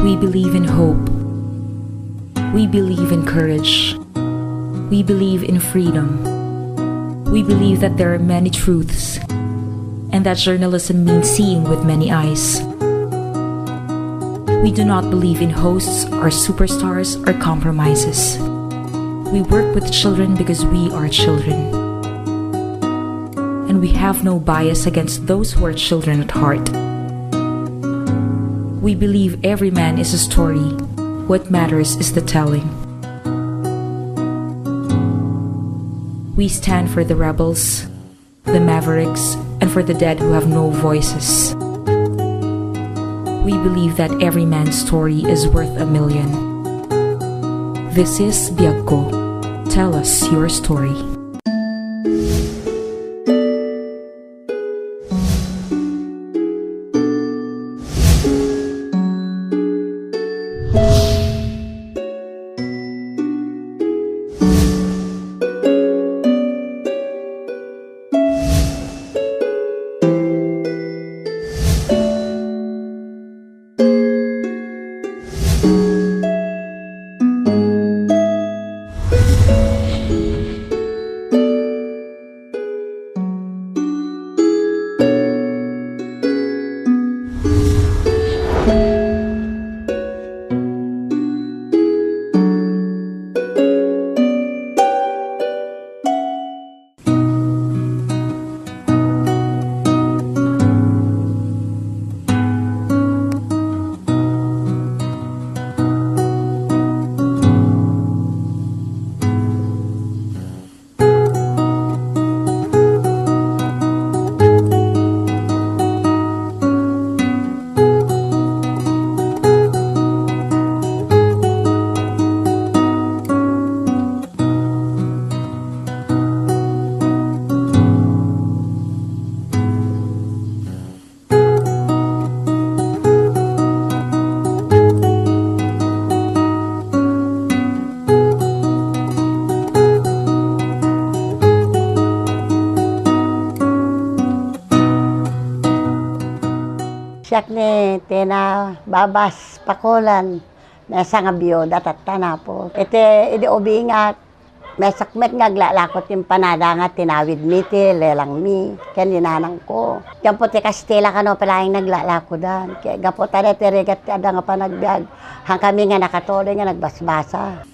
We believe in hope. We believe in courage. We believe in freedom. We believe that there are many truths, and that journalism means seeing with many eyes. We do not believe in hosts or superstars or compromises. We work with children because we are children. And we have no bias against those who are children at heart. We believe every man is a story. What matters is the telling. We stand for the rebels, the mavericks, and for the dead who have no voices. We believe that every man's story is worth a million. This is Biyag Ko. Tell us your story. Siyak ni tena babas pakolan mesa nga biyoda tatana po. Ite idi ubingat mesakmet nga glalakot yung panada nga tinawid mi ti lelang mi kaninanang ko. Yan po ti Kastila kano palaing naglalakodan. Kaya gapo tare ti regat ti ada nga panagbiag hang kami nga nakatole nga nagbasbasa.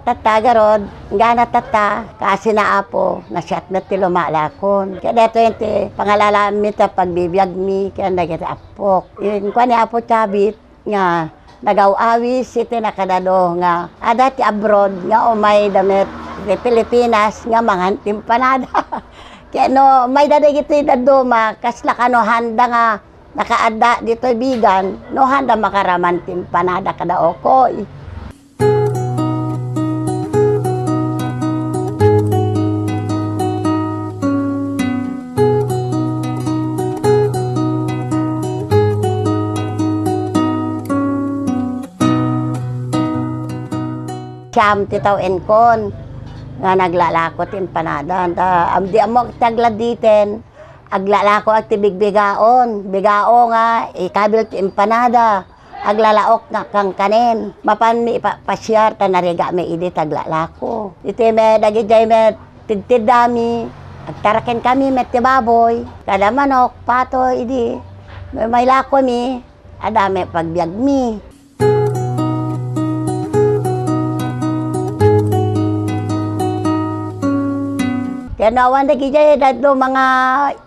Tata garod, gana tata, kasi naapo, nasyat na ti lumalakon. Kaya dito yung ti pangalalaan mi ta pagbibiyag mi, kaya nagiti apok. Yung kwa ni Apo Chabit, nga nagaw-awis iti nakadado nga ada ti abroad nga umay damit ti Pilipinas nga mga timpanada. Kaya no, may dadagiti daduma, kasla ka no handa nga nakaada dito bigan, no handa makaraman timpanada kada okoy. Siyam titaw enkon nga naglalako ti empanada. Amdi amok tagladiten aglalako at ti bigbigaon. Bigao nga ikabil ti empanada. Aglalaok nga kang kanen. Mapan mi pasyar ta nariga mi idi taglalako. Iti me dagijay me tidtidami. Agtaraken kami met ti baboy. Kada manok pato idi. May lako mi adame pagbiag mi. Kaya nawan na gijay, dado mga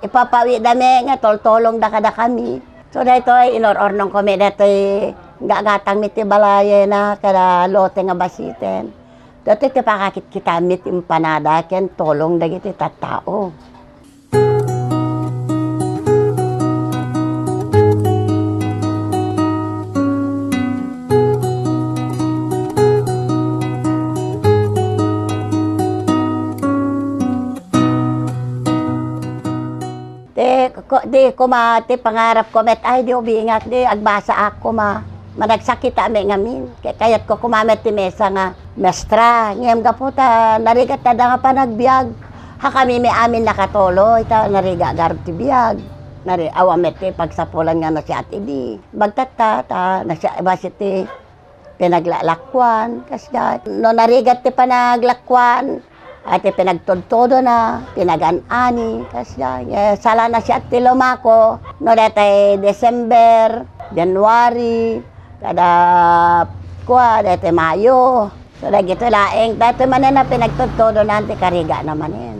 ipapawi dami nga, toltolong da kada kami. So dito ay inorornong kami, dito ay gagatang miti balaya na kada lote nga basiten. Dito iti pakakit kita mit empanada, kaya tolong da giti tattao. Di ko ti pangarap ko met ay di ubingat di agbasa ako managsakit ame ngamin kayat ko kumamet ti mesa nga mestra ngem gaputa narigat tada nga panagbiag Ha kami may amin nakatolo, ita nariga garti biyag. Nari awamet ti pagsapulan nga na si Ate Di. Bagtata ta na siya basiti pinaglalakwan kasya. No narigat ti panaglakwan at pinagtodtodo na pinagan-ani kasya. Sala na siya ti lumako no datay December, January, kada dati Mayo. So dagito laeng dati man na pinagtodtodo na ti kariga naman yan.